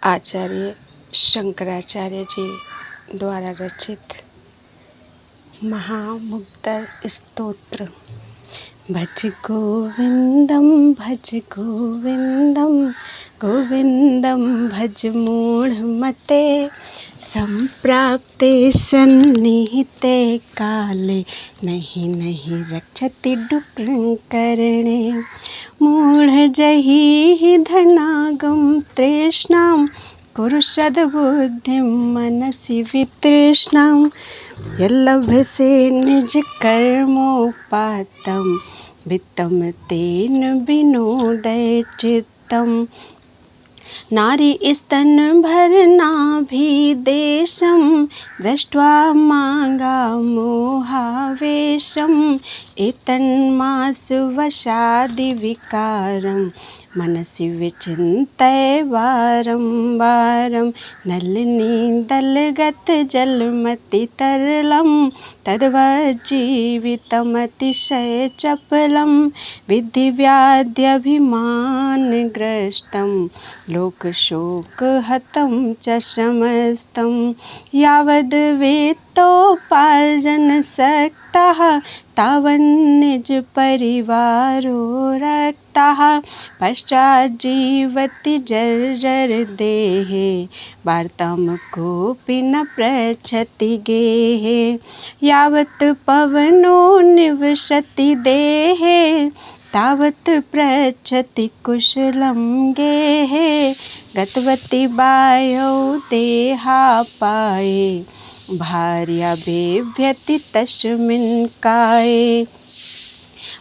आचार्य शंकराचार्य जी द्वारा रचित महामुक्तर स्तोत्र। भज गोविंदम गोविंदम भज मूढ़मते, संप्राप्ते सन्निहिते काले नहीं रक्षति डुक्रंकरणे। मूढ़ जहि धनागम तृष्णां, कुरु सद्बुद्धिं मनसि वितृष्णां। यल्लभसे निज कर्मोपातं, वित्तं तेन विनोदय चित्तम्। नारी स्तन भरनाभिदेशं, दृष्ट्वा मागा मोहावेशम्। एतन्मासु वशादिविकारं, मनसि विचिन्तय वारं वारं। नलिनीदलगत जलमति तरलं, तद्वज्जीवितमतिशय चपलं। विधिव्याध्यभिमानग्रस्तं, लोकशोकहतं च समस्तं। यावद्वित्तोपार्जनसक्तः, तावन्निजपरिवारो रक्तः। पश्चाज्जीवति जर्जर देहे, वार्तां कोऽपि न पृच्छति गेहे। यावत् पवनो निवसति देहे, तावत् पृच्छति कुशलं गेहे। गतवती वायौ देहापाये, भार्या बिभ्यति तस्मिन् काये।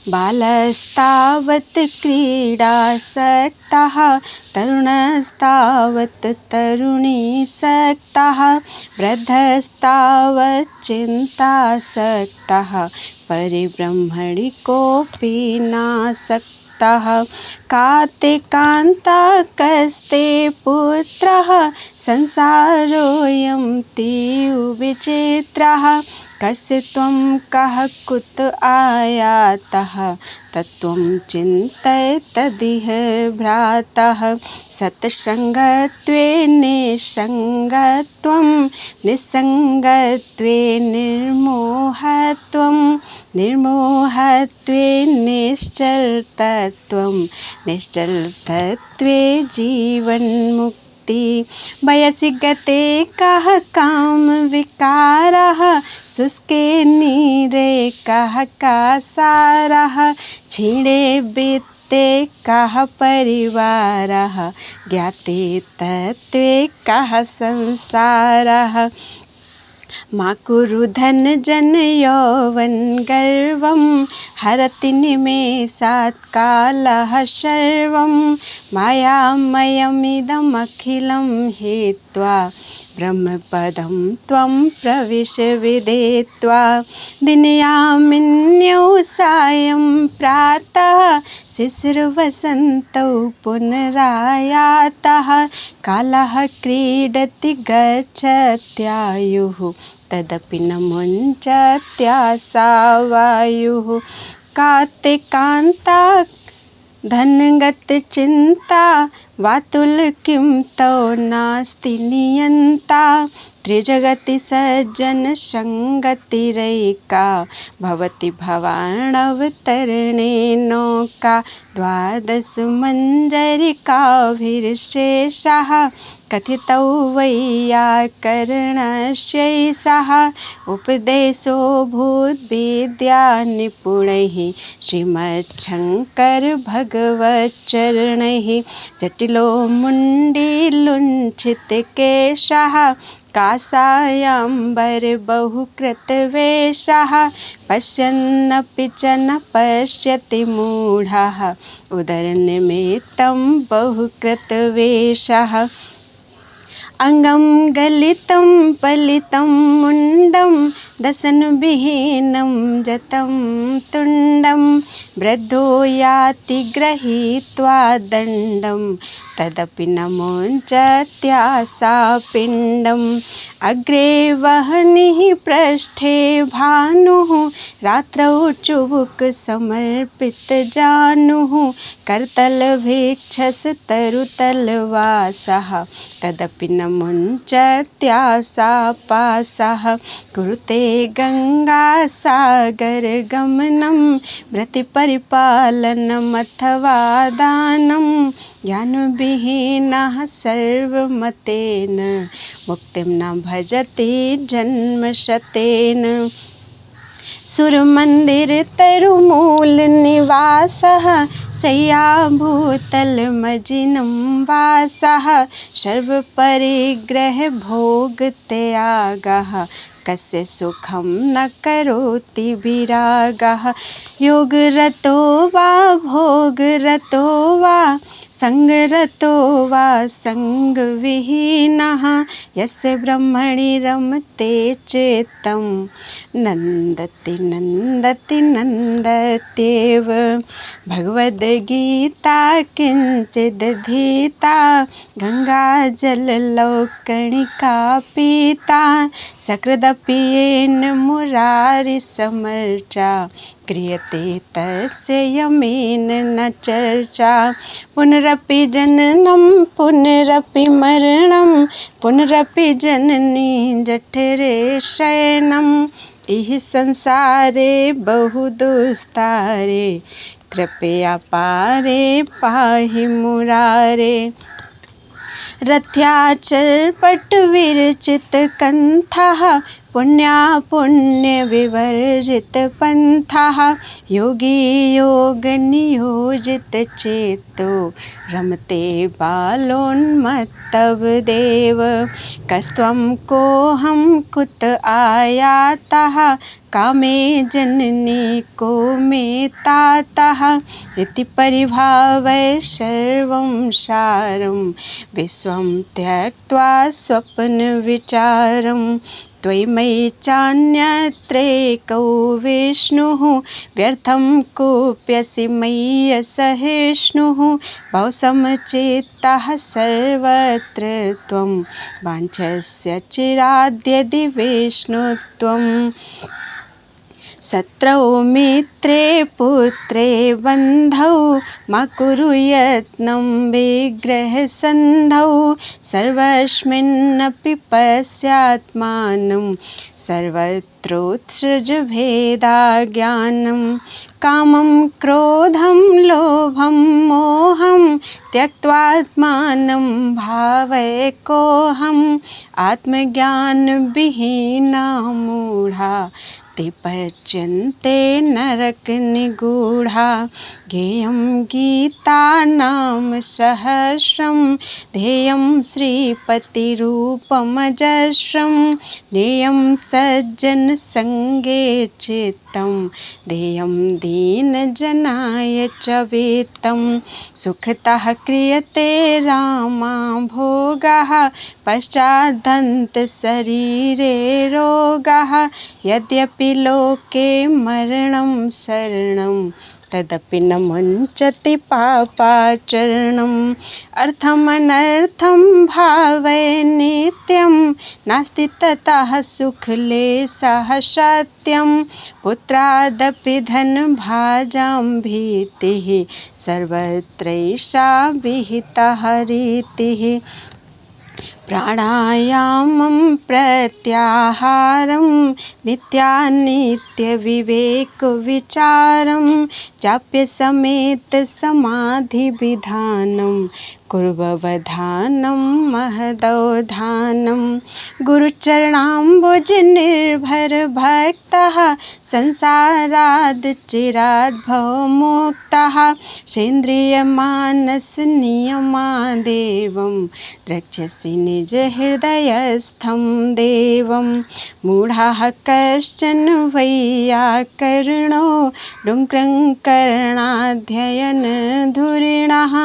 बालस्तावत् क्रीडासक्तः, तरुणस्तावत् तरुणीसक्तः। वृद्धस्तावत् चिन्तासक्तः, परिब्रह्मणि कोऽपि नासक्तः। काते कान्ता कस्ते पुत्रः, संसारोऽयं तीव्र विचित्रः। कस्य त्वं कः कुत आयातः, तत्त्वं चिन्तय तदिह भ्रातः। सत्सङ्गत्वे निस्सङ्गत्वं, निस्सङ्गत्वे निर्मोहत्वं। निर्मोहत्वे निश्चलतत्त्वं, निश्चलतत्त्वे जीवन्मुक्तिः। वयसि गते कः कामविकारः, शुष्के नीरे कः कासारः। क्षीणे वित्ते कः परिवारः, ज्ञाते तत्त्वे कः संसारः। मा कुरु धन जन यौवन गर्वं, हरति निमेषात् कालः सर्वं। मायामयमिदमखिलं हित्वा, ब्रह्मपदं त्वं प्रविश विदित्वा। दिनयामिन्यौ सायं प्रातः, शिशिरवसन्तौ पुनरायातः। कालः क्रीडति गच्छत्यायुः, तदपि न मुञ्चत्याशा वायुः। काते कान्ता धनगतचिन्ता, वातुल किं तौ नास्ति नियन्ता। त्रिजगति सज्जनसङ्गतिरेका, भवति भवानवतरणे नौका। द्वादशमञ्जरिकाभिर्शेषः, कथितौ वैयाकरणस्यैषः। उपदेशो भूद्विद्यानिपुणैः, श्रीमच्छङ्करभगवच्चरणैः। जटिलो मुण्डीलुण्ठितकेशः, काषायाम्बरबहुकृतवेषः। पश्यन्नपि च न पश्यति मूढः, उदरनिमित्तं बहुकृतवेषः। अंगं गलितं पलितं मुण्डं दशनविहीनं जतं तुण्डं वृद्धो याति गृहीत्वा दण्डं तदपि न मुञ्चत्याशापिण्डम् अग्रे वह्निः पृष्ठे भानुः रात्रौ चुबुकसमर्पितजानुः करतलभिक्षसतरुतलवासः तदपि न मुञ्चत्याशापाशः कुरुते गङ्गासागरगमनं व्रतिपरिपालनमथवा दानं ज्ञानविहीनः सर्वमतेन मुक्तिं न भजति जन्मशतेन सुरमन्दिरतरुमूलनिवासः शय्याभूतलमजिनं वासः सर्वपरिग्रहभोगत्यागः कस्य सुखं न करोति विरागः योगरतो वा भोगरतो वा संगरतो वा संगविहीनः यस्य ब्रह्मणि रमते चित्तं नन्दति नन्दति नन्दत्येव भगवद्गीता किञ्चिदधीता गङ्गाजललौकणिका पीता सकृदपि येन मुरारिसमर्चा क्रियते तस्य यमेन न चर्चा पुनरपि जननं पुनरपि मरणं पुनरपि जननी जठरे शयनम् इह संसारे बहुदुस्तारे कृपया पारे पाहि मुरारे रथ्याचलपटविरचितकण्ठः पुण्या पुण्यविवर्जितपन्थः योगी योगनियोजितचेतो रमते बालोन्मत्तवदेव कस्त्वं कोऽहं कुत आयातः कामे जननी को मे तातः इति परिभावय सर्वं सारं विश्वं त्यक्त्वा स्वप्नविचारं त्वयि मयि चान्यत्रेकौ विष्णुः व्यर्थं कोऽप्यसि मयि असहिष्णुः भवसमचित्तः सर्वत्र त्वं वाञ्छस्य चिराद्यदि विष्णुत्वम् शत्रौ मित्रे पुत्रे बन्धौ मा कुरु यत्नं विग्रहसन्धौ सर्वस्मिन्नपि पश्यात्मानं सर्वत्रोत्सृज भेदाज्ञानं कामं क्रोधं लोभं मोहं त्यक्त्वात्मानं भावयकोऽहम् आत्मज्ञानविहीना मूढा ते पच्यन्ते नरकनिगूढा ज्ञेयं गीता नाम सहस्रं ध्येयं श्रीपतिरूपमजस्रं ज्ञेयं सज्जनसङ्गे चित्तं ध्येयं दीनजनाय च वित्तं सुखतः क्रियते रामा भोगः पश्चादन्तशरीरे रोगः यद्यपि लोके मरणं शरणं तदपि न मुञ्चति पापाचरणम् अर्थमनर्थं भावय नित्यं नास्ति ततः सुखलेशः सत्यं पुत्रादपि धनभाजां भीतिः सर्वत्रैषा विहितः रीतिः प्राणायामं प्रत्याहारं नित्यानित्यविवेकविचारं जाप्यसमेतसमाधिविधानं कुर्ववधानं महदवधानं गुरुचरणाम्बुजनिर्भरभक्तः संसाराद् चिराद् भवमुक्तः सेन्द्रियमानसनियमादेवं द्रक्ष्यसि निजहृदयस्थं देवं मूढाः कश्चन वैयाकरणो डुङ्क्रङ्करणाध्ययनधुरिणः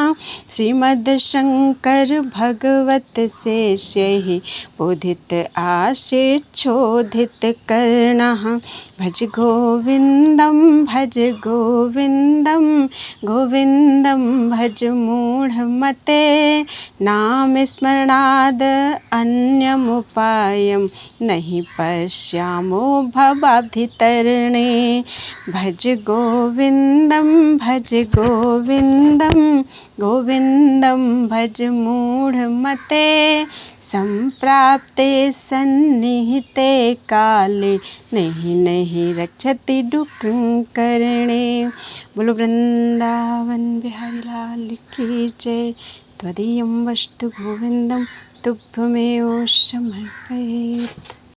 श्रीमद् शंकर भगवत शेष्यैः बोधित आश्रिच्छोधित कर्णः। भज गोविन्दं गोविन्दं भज मूढमते। नामस्मरणाद् अन्यमुपायं नहि पश्यामो भवाब्धितरणे। भज गोविन्दं भज मूढमते। संप्राप्ते सन्निहिते काले नहीं रक्षति दुःखं करणे। बोलो वृंदावन बिहारी लाल की जय। त्वदीयं वस्तु गोविन्दं तुभ्यमेव समर्पयेत्।